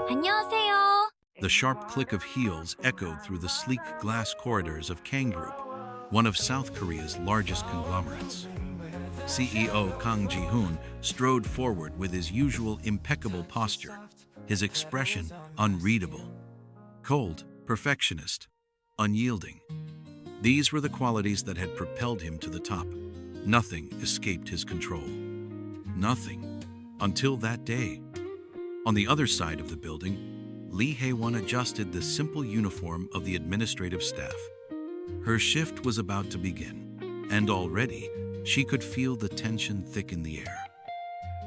안녕하세요. The sharp click of heels echoed through the sleek glass corridors of Kang Group, one of South Korea's largest conglomerates. CEO Kang Ji-hoon strode forward with his usual impeccable posture, his expression unreadable. Cold, perfectionist, unyielding. These were the qualities that had propelled him to the top. Nothing escaped his control. Nothing. Until that day. On the other side of the building, Lee Hae-won adjusted the simple uniform of the administrative staff. Her shift was about to begin, and already she could feel the tension thick in the air.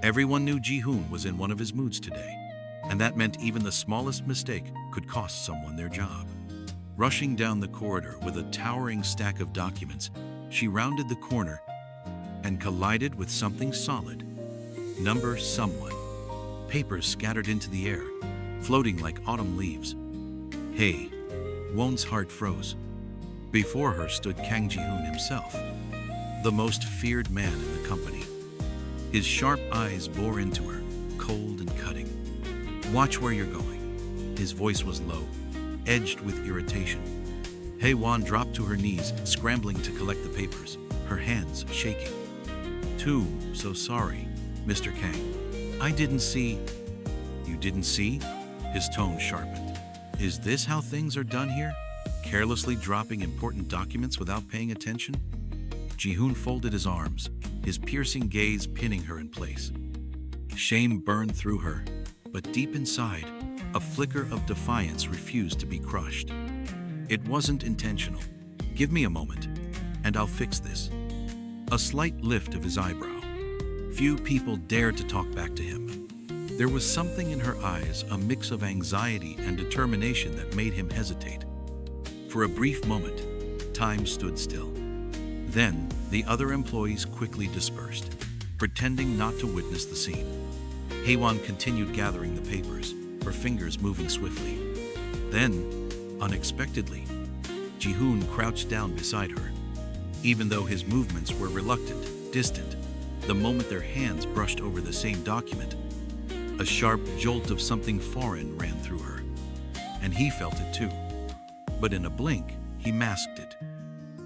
Everyone knew Ji-hoon was in one of his moods today, and that meant even the smallest mistake could cost someone their job. Rushing down the corridor with a towering stack of documents, she rounded the corner and collided with something solid. Number someone. Papers scattered into the air, floating like autumn leaves. Hey, Won's heart froze. Before her stood Kang Ji-hoon himself, the most feared man in the company. His sharp eyes bore into her, cold and cutting. Watch where you're going. His voice was low, edged with irritation. Hae-won dropped to her knees, scrambling to collect the papers, her hands shaking. So sorry, Mr. Kang. I didn't see. You didn't see? His tone sharpened. Is this how things are done here? Carelessly dropping important documents without paying attention? Ji-hoon folded his arms, his piercing gaze pinning her in place. Shame burned through her, but deep inside, a flicker of defiance refused to be crushed. It wasn't intentional. Give me a moment, and I'll fix this. A slight lift of his eyebrow. Few people dared to talk back to him. There was something in her eyes, a mix of anxiety and determination that made him hesitate. For a brief moment, time stood still. Then, the other employees quickly dispersed, pretending not to witness the scene. Hae-won continued gathering the papers, her fingers moving swiftly. Then, unexpectedly, Ji-hoon crouched down beside her. Even though his movements were reluctant, distant, the moment their hands brushed over the same document, a sharp jolt of something foreign ran through her. And he felt it too. But in a blink, he masked it.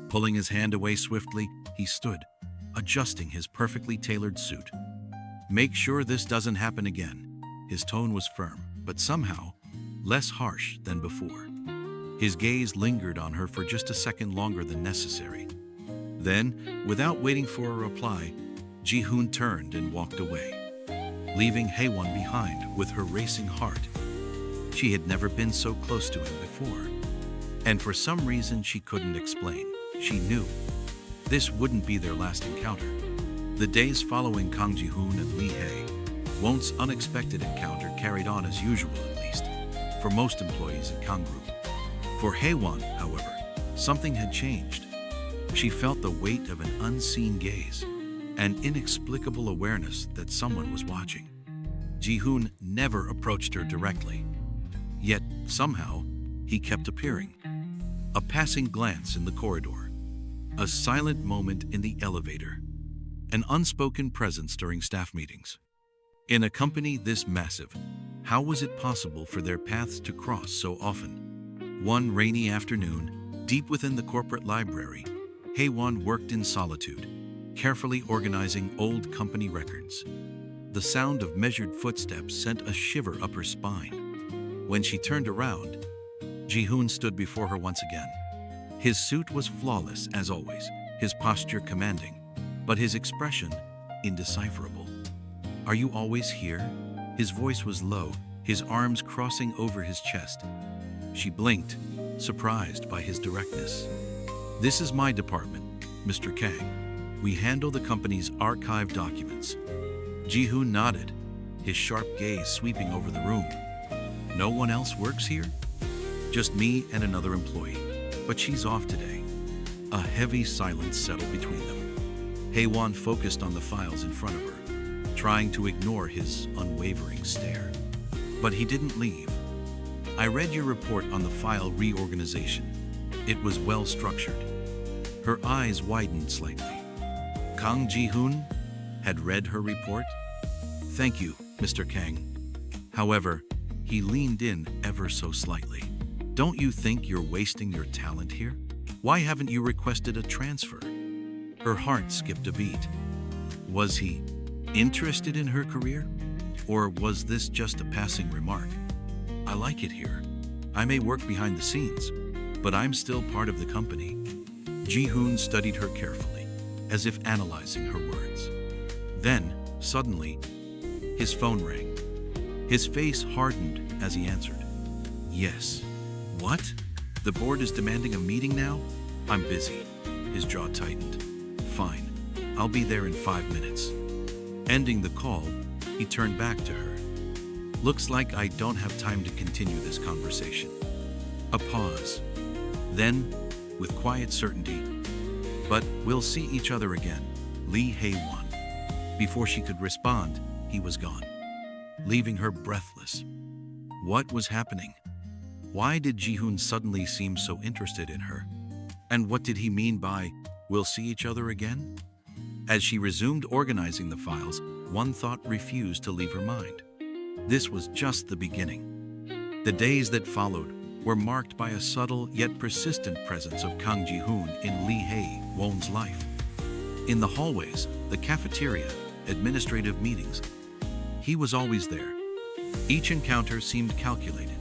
Pulling his hand away swiftly, he stood, adjusting his perfectly tailored suit. Make sure this doesn't happen again. His tone was firm, but somehow less harsh than before. His gaze lingered on her for just a second longer than necessary. Then, without waiting for a reply, Ji-hoon turned and walked away, leaving Hae-won behind with her racing heart. She had never been so close to him before, and for some reason she couldn't explain. She knew this wouldn't be their last encounter. The days following Kang Ji-hoon and Lee Hae-won's unexpected encounter carried on as usual, at least, for most employees at Kang Group. For Hae-won, however, something had changed. She felt the weight of an unseen gaze, an inexplicable awareness that someone was watching. Ji-hoon never approached her directly, yet somehow he kept appearing. A passing glance in the corridor, a silent moment in the elevator, an unspoken presence during staff meetings. In a company this massive, how was it possible for their paths to cross so often? One rainy afternoon, deep within the corporate library, Hae-won worked in solitude, carefully organizing old company records. The sound of measured footsteps sent a shiver up her spine. When she turned around, Ji-hoon stood before her once again. His suit was flawless as always, his posture commanding, but his expression indecipherable. Are you always here? His voice was low, his arms crossing over his chest. She blinked, surprised by his directness. This is my department, Mr. Kang. We handle the company's archive documents. Ji-hoon nodded, his sharp gaze sweeping over the room. No one else works here? Just me and another employee, but she's off today. A heavy silence settled between them. Hae-won focused on the files in front of her, trying to ignore his unwavering stare. But he didn't leave. I read your report on the file reorganization. It was well structured. Her eyes widened slightly. Kang Ji-hoon had read her report? Thank you, Mr. Kang. However, he leaned in ever so slightly. Don't you think you're wasting your talent here? Why haven't you requested a transfer? Her heart skipped a beat. Was he interested in her career? Or was this just a passing remark? I like it here. I may work behind the scenes, but I'm still part of the company. Ji-hoon studied her carefully, as if analyzing her words. Then, suddenly, his phone rang. His face hardened as he answered. Yes. What? The board is demanding a meeting now? I'm busy. His jaw tightened. Fine. I'll be there in 5 minutes. Ending the call, he turned back to her. Looks like I don't have time to continue this conversation. A pause. Then, with quiet certainty, but we'll see each other again, Lee Hae-won. Before she could respond, he was gone, leaving her breathless. What was happening? Why did Ji-hoon suddenly seem so interested in her? And what did he mean by, we'll see each other again? As she resumed organizing the files, one thought refused to leave her mind. This was just the beginning. The days that followed were marked by a subtle yet persistent presence of Kang Ji-hoon in Lee Hae-won's life. In the hallways, the cafeteria, administrative meetings, he was always there. Each encounter seemed calculated,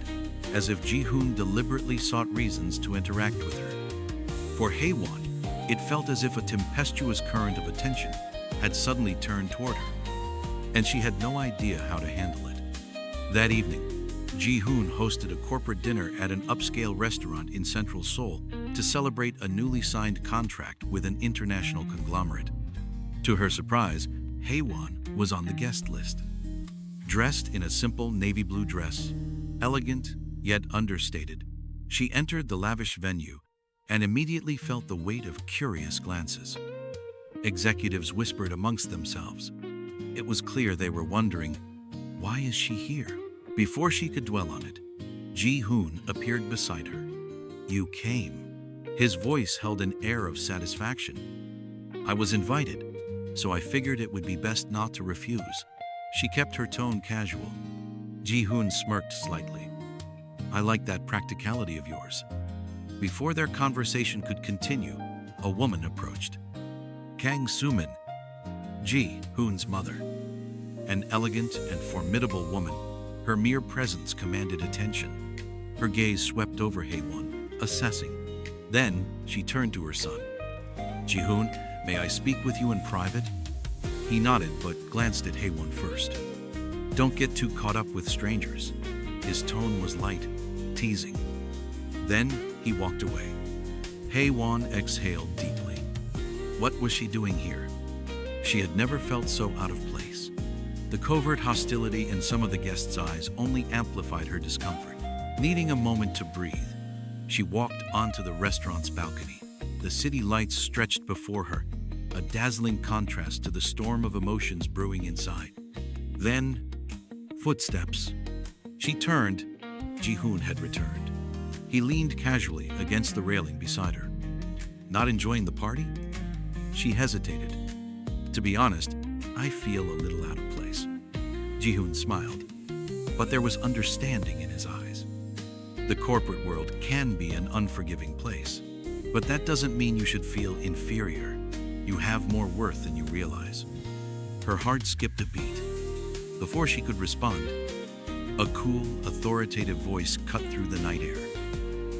as if Ji-hoon deliberately sought reasons to interact with her. For Hae-won, it felt as if a tempestuous current of attention had suddenly turned toward her, and she had no idea how to handle it. That evening, Ji-hoon hosted a corporate dinner at an upscale restaurant in central Seoul to celebrate a newly signed contract with an international conglomerate. To her surprise, Hae-won was on the guest list. Dressed in a simple navy blue dress, elegant yet understated, she entered the lavish venue and immediately felt the weight of curious glances. Executives whispered amongst themselves. It was clear they were wondering, why is she here? Before she could dwell on it, Ji-hoon appeared beside her. You came. His voice held an air of satisfaction. I was invited, so I figured it would be best not to refuse. She kept her tone casual. Ji-hoon smirked slightly. I like that practicality of yours. Before their conversation could continue, a woman approached. Kang Soo-min, Ji-hoon's mother. An elegant and formidable woman, her mere presence commanded attention. Her gaze swept over Hae-won, assessing. Then she turned to her son. Ji-hoon, may I speak with you in private? He nodded but glanced at Hae-won first. Don't get too caught up with strangers. His tone was light, teasing. Then he walked away. Hae-won exhaled deeply. What was she doing here? She had never felt so out of place. The covert hostility in some of the guests' eyes only amplified her discomfort. Needing a moment to breathe, she walked onto the restaurant's balcony. The city lights stretched before her, a dazzling contrast to the storm of emotions brewing inside. Then, footsteps. She turned. Ji-hoon had returned. He leaned casually against the railing beside her. Not enjoying the party? She hesitated. To be honest, I feel a little out of place. Ji-hoon smiled, but there was understanding in his eyes. The corporate world can be an unforgiving place, but that doesn't mean you should feel inferior. You have more worth than you realize. Her heart skipped a beat. Before she could respond, a cool, authoritative voice cut through the night air.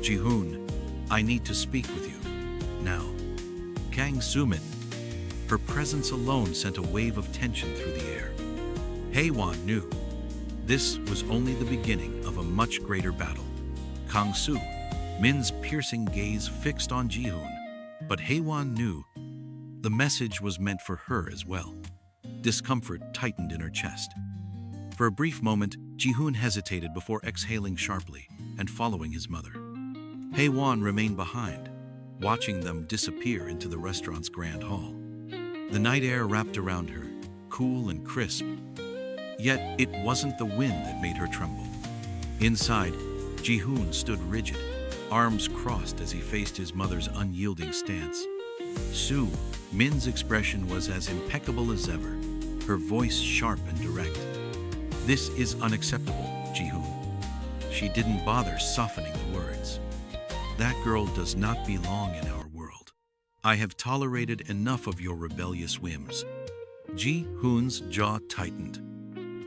Ji-hoon, I need to speak with you. Now. Kang Soo-min. Her presence alone sent a wave of tension through the air. Hae-won knew. This was only the beginning of a much greater battle. Kang Soo-min's piercing gaze fixed on Ji-hoon, but Hae-won knew the message was meant for her as well. Discomfort tightened in her chest. For a brief moment, Ji-hoon hesitated before exhaling sharply and following his mother. Hae-won remained behind, watching them disappear into the restaurant's grand hall. The night air wrapped around her, cool and crisp. Yet it wasn't the wind that made her tremble. Inside, Ji-hoon stood rigid, arms crossed as he faced his mother's unyielding stance. Soo-min's expression was as impeccable as ever, her voice sharp and direct. This is unacceptable, Ji-hoon. She didn't bother softening the words. That girl does not belong in our world. I have tolerated enough of your rebellious whims. Ji-hoon's jaw tightened.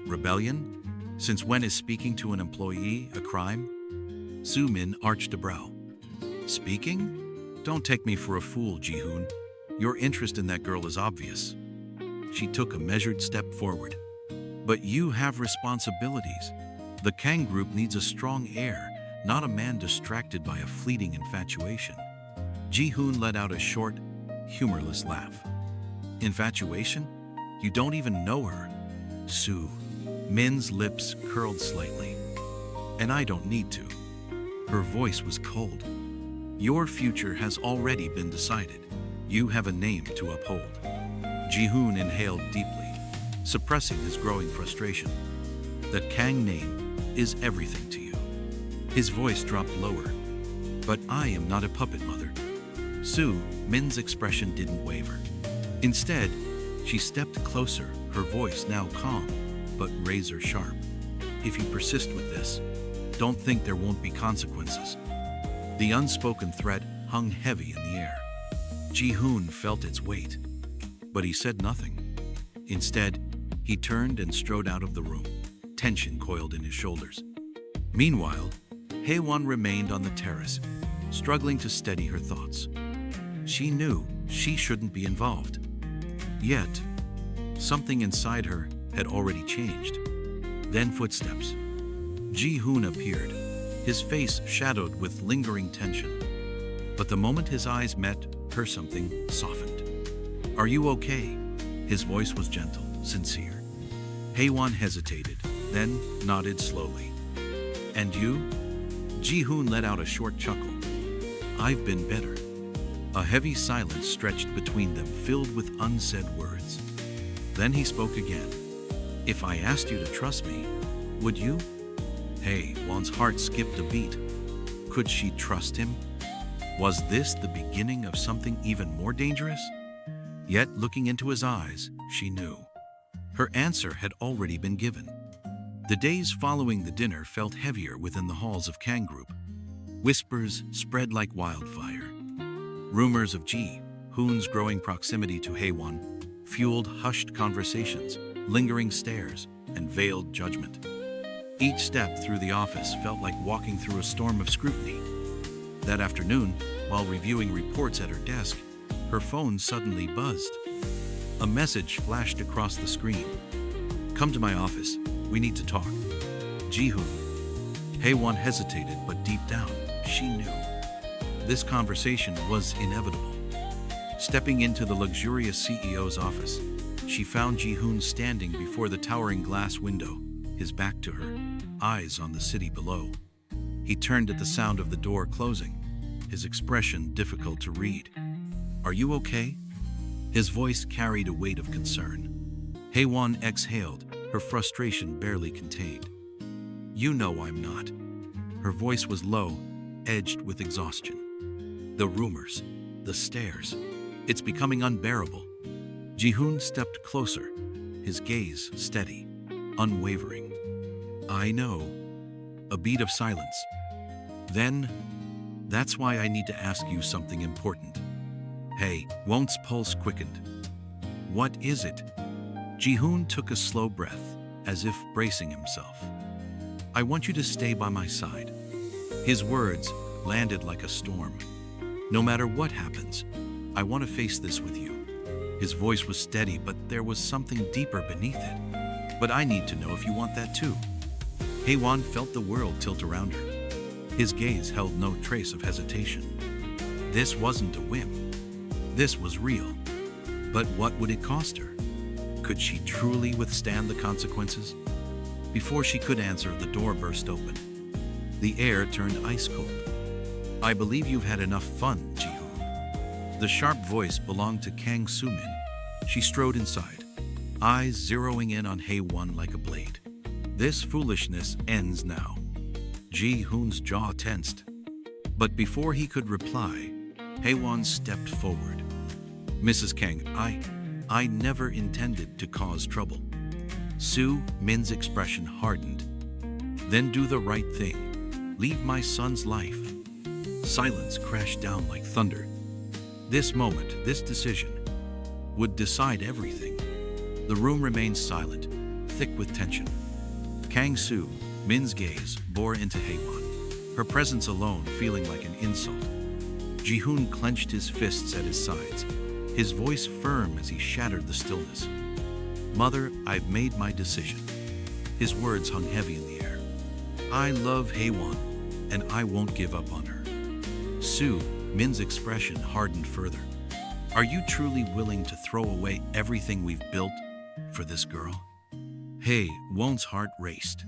Rebellion? Since when is speaking to an employee a crime? Soo-min arched a brow. Speaking? Don't take me for a fool, Ji-hoon. Your interest in that girl is obvious. She took a measured step forward. But you have responsibilities. The Kang Group needs a strong heir, not a man distracted by a fleeting infatuation. Ji-hoon let out a short, humorless laugh. Infatuation? You don't even know her. Soo-min's lips curled slightly. And I don't need to. Her voice was cold. Your future has already been decided. You have a name to uphold. Ji-hoon inhaled deeply, suppressing his growing frustration. That Kang name is everything to you. His voice dropped lower. But I am not a puppet, mother. Soo-min's expression didn't waver. Instead, she stepped closer, her voice now calm, but razor sharp. If you persist with this, don't think there won't be consequences. The unspoken threat hung heavy in the air. Ji-hoon felt its weight, but he said nothing. Instead, he turned and strode out of the room, tension coiled in his shoulders. Meanwhile, Haewon remained on the terrace, struggling to steady her thoughts. She knew she shouldn't be involved. Yet, something inside her had already changed. Then footsteps. Ji-hoon appeared, his face shadowed with lingering tension. But the moment his eyes met, her something softened. Are you okay? His voice was gentle, sincere. Haewon hesitated, then nodded slowly. And you? Ji-hoon let out a short chuckle. I've been better. A heavy silence stretched between them, filled with unsaid words. Then he spoke again. If I asked you to trust me, would you? Haewon's heart skipped a beat. Could she trust him? Was this the beginning of something even more dangerous? Yet, looking into his eyes, she knew. Her answer had already been given. The days following the dinner felt heavier within the halls of Kang Group. Whispers spread like wildfire. Rumors of Ji-hoon's growing proximity to Haewon fueled hushed conversations, lingering stares, and veiled judgment. Each step through the office felt like walking through a storm of scrutiny. That afternoon, while reviewing reports at her desk, her phone suddenly buzzed. A message flashed across the screen. Come to my office. We need to talk. Ji-hoon. Haewon hesitated, but deep down, she knew. This conversation was inevitable. Stepping into the luxurious CEO's office, she found Ji-hoon standing before the towering glass window, his back to her, eyes on the city below. He turned at the sound of the door closing, his expression difficult to read. Are you okay? His voice carried a weight of concern. Haewon exhaled, her frustration barely contained. You know I'm not. Her voice was low, edged with exhaustion. The rumors, the stares, it's becoming unbearable. Ji-hoon stepped closer, his gaze steady, unwavering. I know. A beat of silence. Then, that's why I need to ask you something important. Haewon's pulse quickened. What is it? Ji-hoon took a slow breath, as if bracing himself. I want you to stay by my side. His words landed like a storm. No matter what happens, I want to face this with you. His voice was steady, but there was something deeper beneath it. But I need to know if you want that too. Haewon felt the world tilt around her. His gaze held no trace of hesitation. This wasn't a whim. This was real. But what would it cost her? Could she truly withstand the consequences? Before she could answer, the door burst open. The air turned ice cold. I believe you've had enough fun, Ji-hoon. The sharp voice belonged to Kang Soo-min. She strode inside, eyes zeroing in on Haewon like a blade. This foolishness ends now. Ji-hoon's jaw tensed. But before he could reply, Haewon stepped forward. Mrs. Kang, I never intended to cause trouble. Su Min's expression hardened. Then do the right thing. Leave my son's life. Silence crashed down like thunder. This moment, this decision, would decide everything. The room remained silent, thick with tension. Kang Su, Min's gaze, bore into Haewon, her presence alone feeling like an insult. Ji-hoon clenched his fists at his sides, his voice firm as he shattered the stillness. Mother, I've made my decision. His words hung heavy in the air. I love Haewon, and I won't give up on her. Su, Min's expression hardened further. Are you truly willing to throw away everything we've built for this girl? Haewon's heart raced.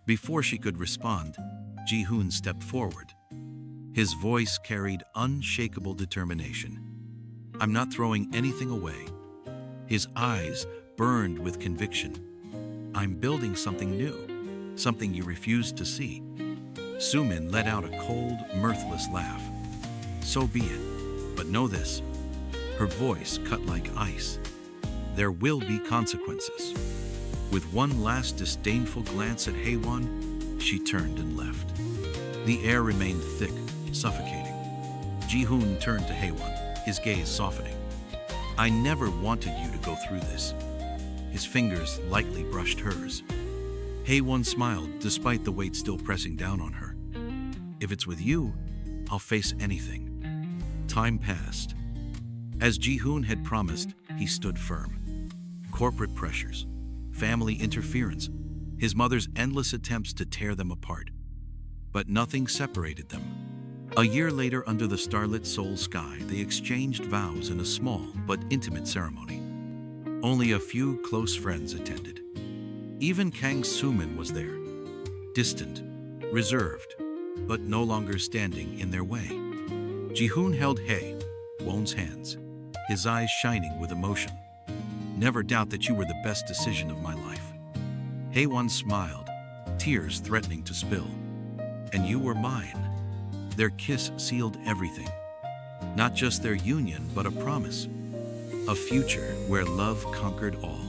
Before she could respond, Ji-hoon stepped forward. His voice carried unshakable determination. I'm not throwing anything away. His eyes burned with conviction. I'm building something new, something you refused to see. Su-min let out a cold, mirthless laugh. So be it, but know this. Her voice cut like ice. There will be consequences. With one last disdainful glance at Haewon, she turned and left. The air remained thick, suffocating. Ji-hoon turned to Haewon, his gaze softening. I never wanted you to go through this. His fingers lightly brushed hers. Haewon smiled despite the weight still pressing down on her. If it's with you, I'll face anything. Time passed. As Ji-hoon had promised, he stood firm. Corporate pressures, family interference, his mother's endless attempts to tear them apart. But nothing separated them. A year later, under the starlit Seoul sky, they exchanged vows in a small but intimate ceremony. Only a few close friends attended. Even Kang Su-min was there, distant, reserved, but no longer standing in their way. Ji-hoon held Haewon's hands, his eyes shining with emotion. Never doubt that you were the best decision of my life. Haewon smiled, tears threatening to spill. And you were mine. Their kiss sealed everything. Not just their union, but a promise. A future where love conquered all.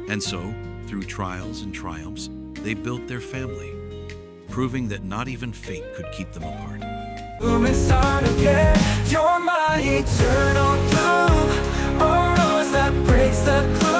And so, through trials and triumphs, they built their family, proving that not even fate could keep them apart. You're my eternal glue, a rose that breaks the glue.